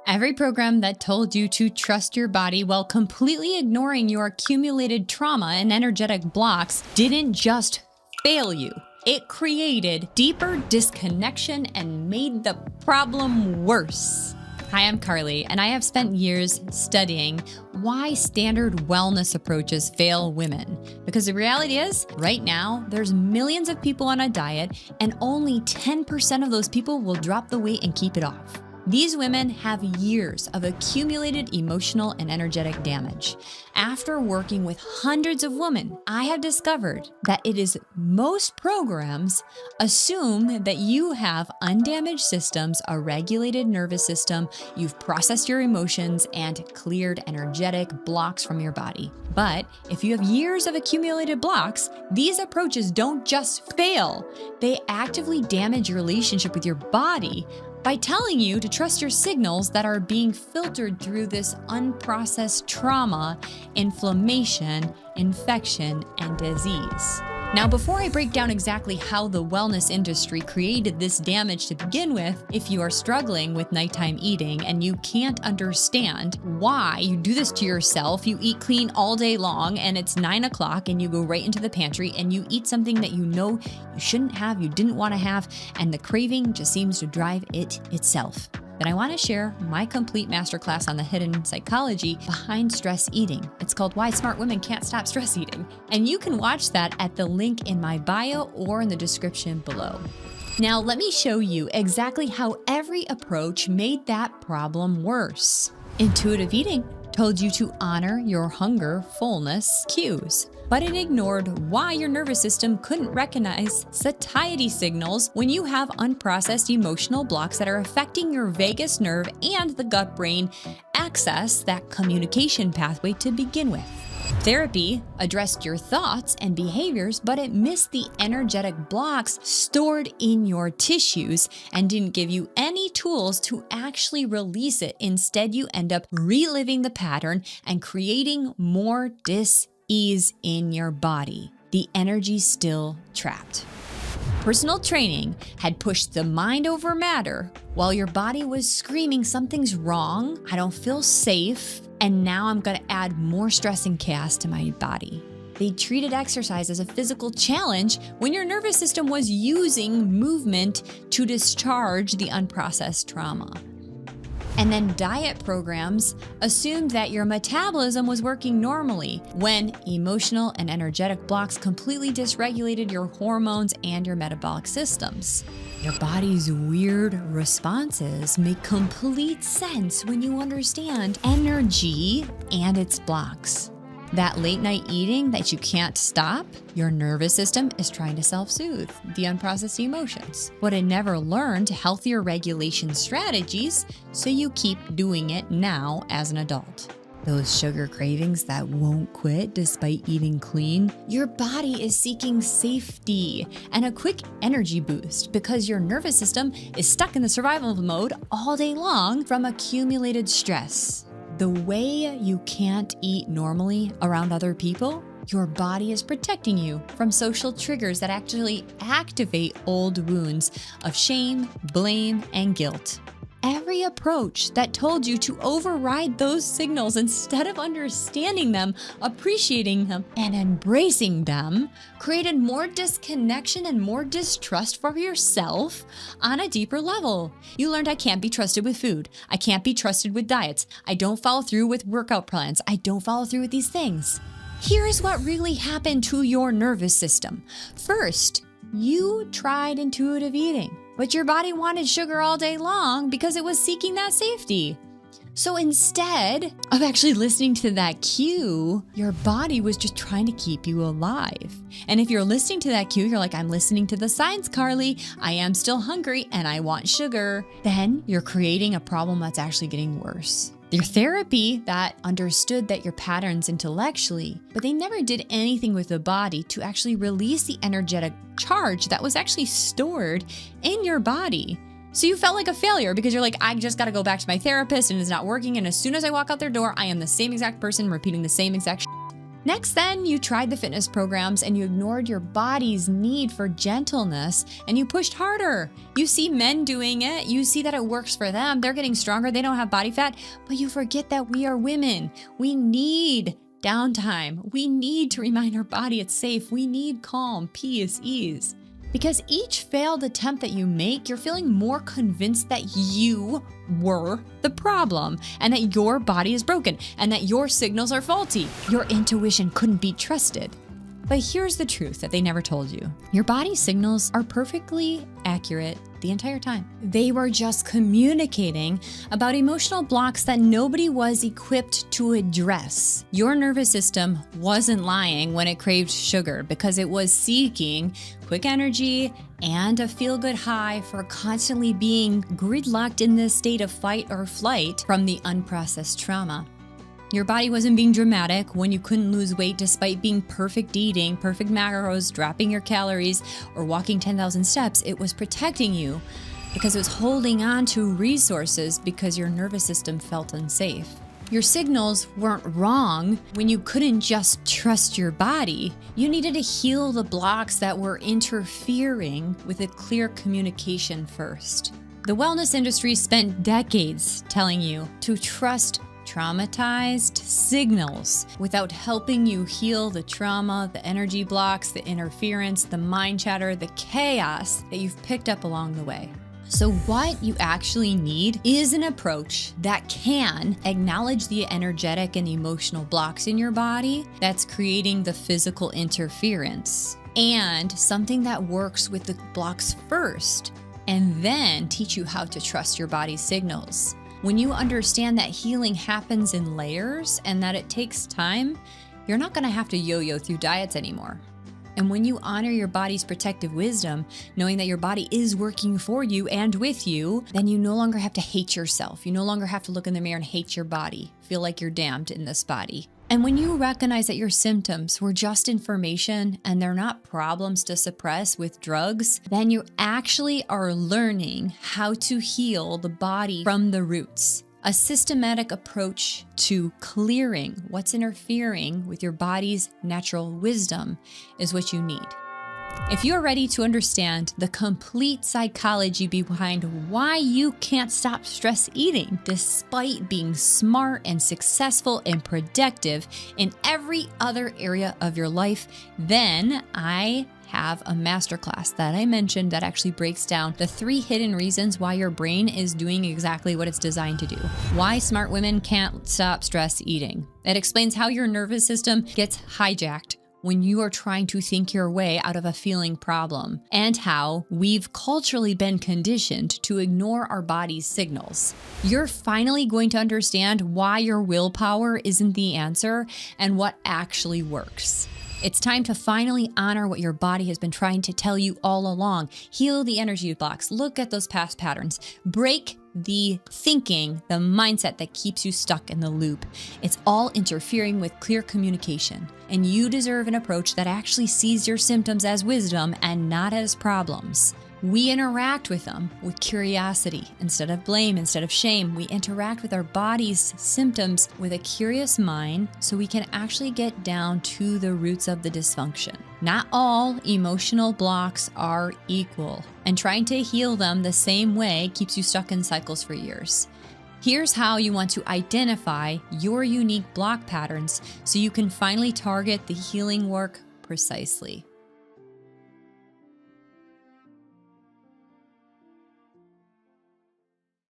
Every program that told you to trust your body while completely ignoring your accumulated trauma and energetic blocks didn't just fail you. It created deeper disconnection and made the problem worse. Hi, I'm Carly, and I have spent years studying why standard wellness approaches fail women. Because the reality is, right now, there's millions of people on a diet, and only 10% of those people will drop the weight and keep it off. These women have years of accumulated emotional and energetic damage. After working with hundreds of women, I have discovered that it is most programs assume that you have undamaged systems, a regulated nervous system, you've processed your emotions, and cleared energetic blocks from your body. But if you have years of accumulated blocks, these approaches don't just fail, they actively damage your relationship with your body by telling you to trust your signals that are being filtered through this unprocessed trauma, inflammation, infection, and disease. Now, before I break down exactly how the wellness industry created this damage to begin with, if you are struggling with nighttime eating and you can't understand why you do this to yourself, you eat clean all day long and it's 9 o'clock and you go right into the pantry and you eat something that you know you shouldn't have, you didn't want to have, and the craving just seems to drive it itself, then I want to share my complete masterclass on the hidden psychology behind stress eating. It's called Why Smart Women Can't Stop Stress Eating. And you can watch that at the link in my bio or in the description below. Now, let me show you exactly how every approach made that problem worse. Intuitive eating told you to honor your hunger, fullness cues, but it ignored why your nervous system couldn't recognize satiety signals when you have unprocessed emotional blocks that are affecting your vagus nerve and the gut-brain axis, that communication pathway to begin with. Therapy addressed your thoughts and behaviors, but it missed the energetic blocks stored in your tissues and didn't give you any tools to actually release it. Instead, you end up reliving the pattern and creating more dis-ease in your body. The energy still trapped. Personal training had pushed the mind over matter while your body was screaming, something's wrong, I don't feel safe, and now I'm gonna add more stress and chaos to my body. They treated exercise as a physical challenge when your nervous system was using movement to discharge the unprocessed trauma. And then diet programs assumed that your metabolism was working normally when emotional and energetic blocks completely dysregulated your hormones and your metabolic systems. Your body's weird responses make complete sense when you understand energy and its blocks. That late night eating that you can't stop, your nervous system is trying to self-soothe the unprocessed emotions. But it never learned healthier regulation strategies, so you keep doing it now as an adult. Those sugar cravings that won't quit despite eating clean, your body is seeking safety and a quick energy boost because your nervous system is stuck in the survival mode all day long from accumulated stress. The way you can't eat normally around other people, your body is protecting you from social triggers that actually activate old wounds of shame, blame, and guilt. Every approach that told you to override those signals instead of understanding them, appreciating them, and embracing them created more disconnection and more distrust for yourself on a deeper level. You learned I can't be trusted with food. I can't be trusted with diets. I don't follow through with workout plans. I don't follow through with these things. Here's what really happened to your nervous system. First, you tried intuitive eating, but your body wanted sugar all day long because it was seeking that safety. So instead of actually listening to that cue, your body was just trying to keep you alive. And if you're listening to that cue, you're like, I'm listening to the signs, Carly. I am still hungry and I want sugar. Then you're creating a problem that's actually getting worse. Your therapy that understood that your patterns intellectually, but they never did anything with the body to actually release the energetic charge that was actually stored in your body. So you felt like a failure because you're like, I just got to go back to my therapist and it's not working. And as soon as I walk out their door, I am the same exact person repeating the same exact shit. Next, then, you tried the fitness programs and you ignored your body's need for gentleness and you pushed harder. You see men doing it. You see that it works for them. They're getting stronger. They don't have body fat. But you forget that we are women. We need downtime. We need to remind our body it's safe. We need calm, peace, ease. Because each failed attempt that you make, you're feeling more convinced that you were the problem and that your body is broken and that your signals are faulty. Your intuition couldn't be trusted. But here's the truth that they never told you. Your body's signals are perfectly accurate the entire time. They were just communicating about emotional blocks that nobody was equipped to address. Your nervous system wasn't lying when it craved sugar because it was seeking quick energy and a feel-good high for constantly being gridlocked in this state of fight or flight from the unprocessed trauma. Your body wasn't being dramatic when you couldn't lose weight despite being perfect eating, perfect macros, dropping your calories, or walking 10,000 steps. It was protecting you because it was holding on to resources because your nervous system felt unsafe. Your signals weren't wrong when you couldn't just trust your body. You needed to heal the blocks that were interfering with a clear communication first. The wellness industry spent decades telling you to trust traumatized signals without helping you heal the trauma, the energy blocks, the interference, the mind chatter, the chaos that you've picked up along the way. So what you actually need is an approach that can acknowledge the energetic and emotional blocks in your body that's creating the physical interference, and something that works with the blocks first, and then teach you how to trust your body's signals. When you understand that healing happens in layers and that it takes time, you're not going to have to yo-yo through diets anymore. And when you honor your body's protective wisdom, knowing that your body is working for you and with you, then you no longer have to hate yourself. You no longer have to look in the mirror and hate your body, feel like you're damned in this body. And when you recognize that your symptoms were just information and they're not problems to suppress with drugs, then you actually are learning how to heal the body from the roots. A systematic approach to clearing what's interfering with your body's natural wisdom is what you need. If you're ready to understand the complete psychology behind why you can't stop stress eating despite being smart and successful and productive in every other area of your life, then I have a masterclass that I mentioned that actually breaks down the 3 hidden reasons why your brain is doing exactly what it's designed to do. Why smart women can't stop stress eating. It explains how your nervous system gets hijacked when you are trying to think your way out of a feeling problem, and how we've culturally been conditioned to ignore our body's signals. You're finally going to understand why your willpower isn't the answer and what actually works. It's time to finally honor what your body has been trying to tell you all along. Heal the energy blocks, look at those past patterns, break the thinking, the mindset that keeps you stuck in the loop. It's all interfering with clear communication, and you deserve an approach that actually sees your symptoms as wisdom and not as problems. We interact with them with curiosity instead of blame, instead of shame. We interact with our body's symptoms with a curious mind so we can actually get down to the roots of the dysfunction. Not all emotional blocks are equal, and trying to heal them the same way keeps you stuck in cycles for years. Here's how you want to identify your unique block patterns so you can finally target the healing work precisely.